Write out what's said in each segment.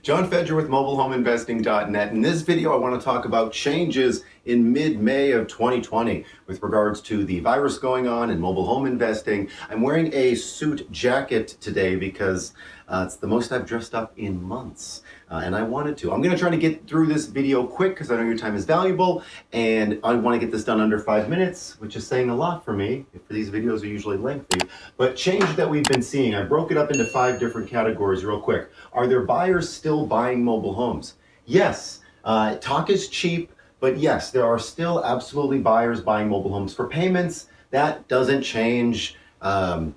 John Fedro with mobileHomeInvesting.net. In this video, I want to talk about changes in mid-May of 2020 with regards to the virus going on in mobile home investing. I'm wearing a suit jacket today because it's the most I've dressed up in months, and I wanted to. I'm going to try to get through this video quick because I know your time is valuable, and I want to get this done under 5 minutes, which is saying a lot for me. For these videos are usually lengthy. But change that we've been seeing, I broke it up into 5 different categories real quick. Are there buyers still buying mobile homes? Yes. Talk is cheap, but yes, there are still absolutely buyers buying mobile homes for payments. That doesn't change. And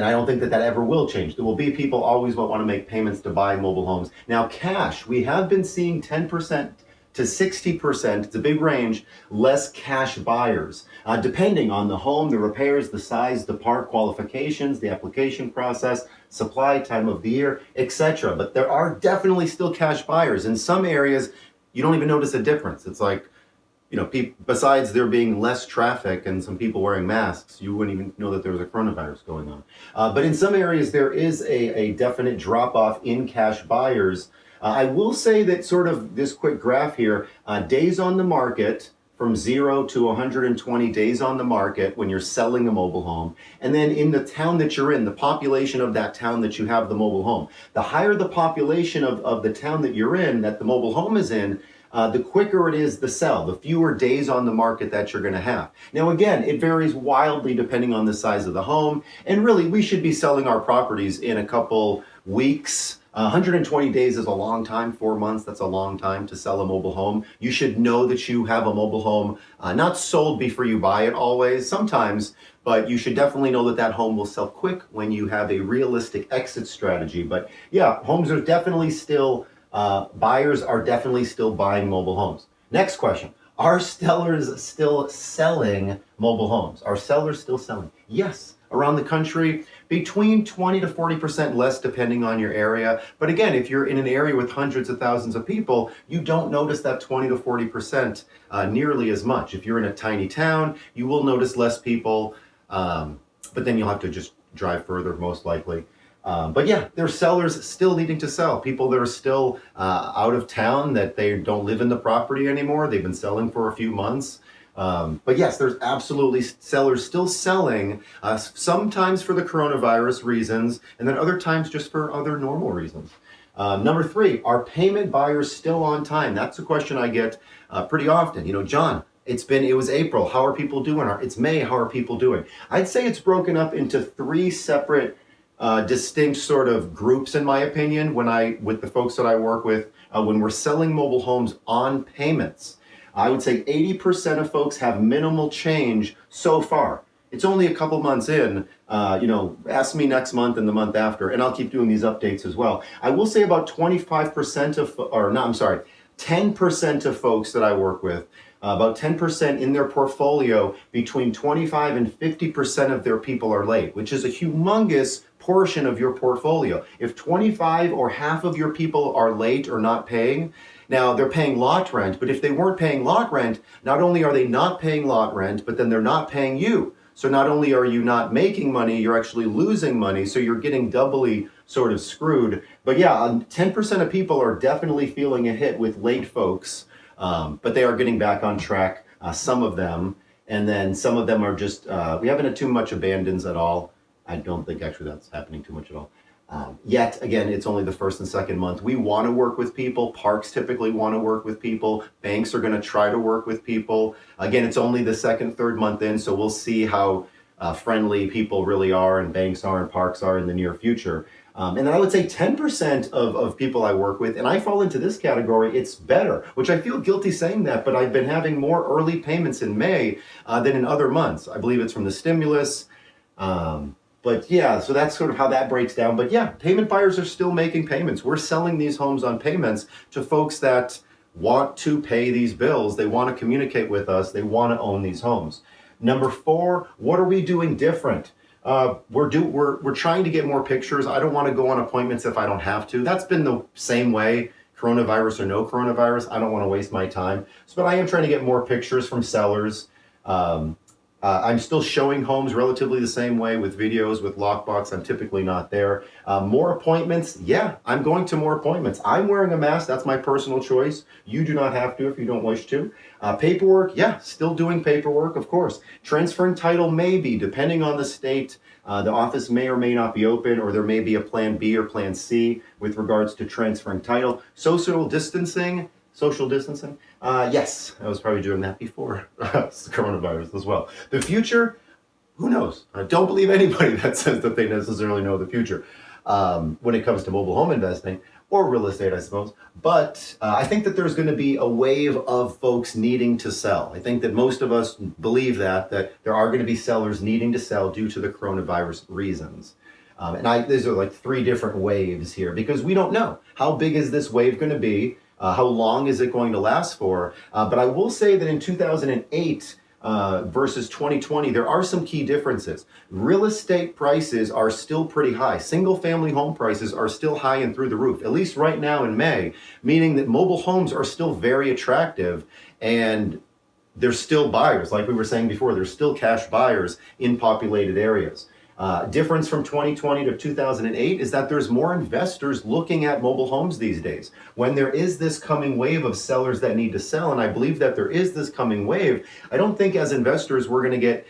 I don't think that ever will change. There will be people always will want to make payments to buy mobile homes. Now, cash, we have been seeing 10% to 60%, it's a big range, less cash buyers, depending on the home, the repairs, the size, the part qualifications, the application process, supply, time of the year, etc. But there are definitely still cash buyers. In some areas, you don't even notice a difference. It's like, besides there being less traffic and some people wearing masks, you wouldn't even know that there was a coronavirus going on. But in some areas, there is a definite drop-off in cash buyers. I will say that sort of this quick graph here, days on the market from 0 to 120 days on the market when you're selling a mobile home. And then in the town that you're in, the population of that town that you have the mobile home. The higher the population of the town that you're in, that the mobile home is in, the quicker it is to sell, the fewer days on the market that you're going to have. Now, again, it varies wildly depending on the size of the home. And really, we should be selling our properties in a couple weeks. 120 days is a long time, 4 months, that's a long time to sell a mobile home. You should know that you have a mobile home, not sold before you buy it always, sometimes, but you should definitely know that home will sell quick when you have a realistic exit strategy. But yeah, homes are definitely still, buyers are definitely still buying mobile homes. Next question, are sellers still selling mobile homes? Are sellers still selling? Yes. Around the country, between 20 to 40% less depending on your area. But again, if you're in an area with hundreds of thousands of people, you don't notice that 20 to 40% nearly as much. If you're in a tiny town, you will notice less people, but then you'll have to just drive further most likely. But yeah, there's sellers still needing to sell. People that are still out of town, that they don't live in the property anymore. They've been selling for a few months. But yes, there's absolutely sellers still selling, sometimes for the coronavirus reasons, and then other times just for other normal reasons. Number 3, are payment buyers still on time? That's a question I get pretty often. John, it was April. How are people doing? It's May. How are people doing? I'd say it's broken up into 3 separate distinct sort of groups, in my opinion, with the folks that I work with, when we're selling mobile homes on payments. I would say 80% of folks have minimal change so far. It's only a couple months in, ask me next month and the month after, and I'll keep doing these updates as well. I will say about 10% of folks that I work with, about 10% in their portfolio, between 25 and 50% of their people are late, which is a humongous portion of your portfolio. If 25 or half of your people are late or not paying, now they're paying lot rent, but if they weren't paying lot rent, not only are they not paying lot rent, but then they're not paying you. So not only are you not making money, you're actually losing money, so you're getting doubly sort of screwed. But yeah, 10% of people are definitely feeling a hit with late folks, but they are getting back on track, some of them. And then some of them are just, we haven't had too much abandons at all. I don't think actually that's happening too much at all. Yet again, it's only the 1st and 2nd month. We want to work with people. Parks typically want to work with people. Banks are going to try to work with people. Again, it's only the 2nd, 3rd month in, so we'll see how friendly people really are, and banks are, and parks are in the near future. And then I would say 10% of people I work with, and I fall into this category, it's better, which I feel guilty saying that, but I've been having more early payments in May than in other months. I believe it's from the stimulus. But yeah, so that's sort of how that breaks down. But yeah, payment buyers are still making payments. We're selling these homes on payments to folks that want to pay these bills. They want to communicate with us. They want to own these homes. Number 4, what are we doing different? We're trying to get more pictures. I don't want to go on appointments if I don't have to. That's been the same way, coronavirus or no coronavirus. I don't want to waste my time. But I am trying to get more pictures from sellers. I'm still showing homes relatively the same way with videos, with lockbox. I'm typically not there. More appointments. Yeah, I'm going to more appointments. I'm wearing a mask. That's my personal choice. You do not have to if you don't wish to. Paperwork. Yeah, still doing paperwork, of course. Transferring title, maybe, depending on the state. The office may or may not be open, or there may be a plan B or plan C with regards to transferring title. Social distancing. Yes, I was probably doing that before coronavirus as well. The future, who knows? I don't believe anybody that says that they necessarily know the future when it comes to mobile home investing or real estate, I suppose. But I think that there's going to be a wave of folks needing to sell. I think that most of us believe that there are going to be sellers needing to sell due to the coronavirus reasons. These are like three different waves here because we don't know how big is this wave going to be. How long is it going to last for? But I will say that in 2008 versus 2020, there are some key differences. Real estate prices are still pretty high. Single family home prices are still high and through the roof, at least right now in May, meaning that mobile homes are still very attractive and there's still buyers. Like we were saying before, there's still cash buyers in populated areas. Difference from 2020 to 2008 is that there's more investors looking at mobile homes these days. When there is this coming wave of sellers that need to sell, and I believe that there is this coming wave, I don't think as investors we're going to get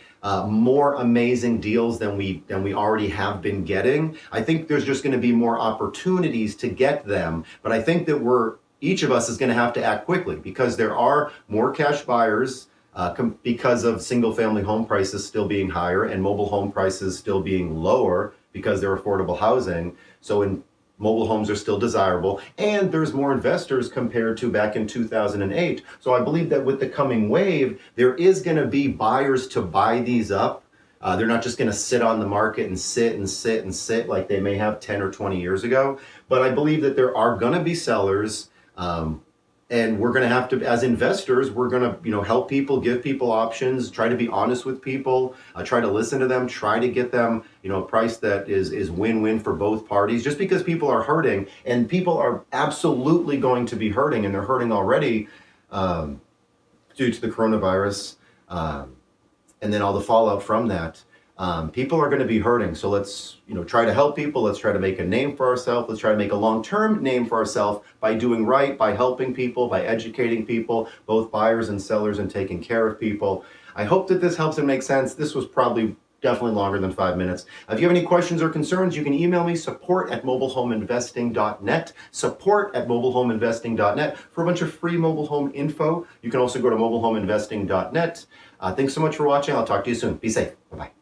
more amazing deals than we already have been getting. I think there's just going to be more opportunities to get them, but I think that each of us is going to have to act quickly because there are more cash buyers. Because of single family home prices still being higher and mobile home prices still being lower because they're affordable housing. So mobile homes are still desirable and there's more investors compared to back in 2008. So I believe that with the coming wave, there is going to be buyers to buy these up. They're not just going to sit on the market and sit like they may have 10 or 20 years ago. But I believe that there are going to be sellers. And we're going to have to, as investors, we're going to, help people, give people options, try to be honest with people, try to listen to them, try to get them, a price that is win-win for both parties. Just because people are hurting, and people are absolutely going to be hurting, and they're hurting already due to the coronavirus, and then all the fallout from that. People are going to be hurting. So let's, try to help people. Let's try to make a name for ourselves. Let's try to make a long-term name for ourselves by doing right, by helping people, by educating people, both buyers and sellers, and taking care of people. I hope that this helps and makes sense. This was probably definitely longer than 5 minutes. If you have any questions or concerns, you can email me, support@mobilehomeinvesting.net, support@mobilehomeinvesting.net for a bunch of free mobile home info. You can also go to mobilehomeinvesting.net. Thanks so much for watching. I'll talk to you soon. Be safe. Bye-bye.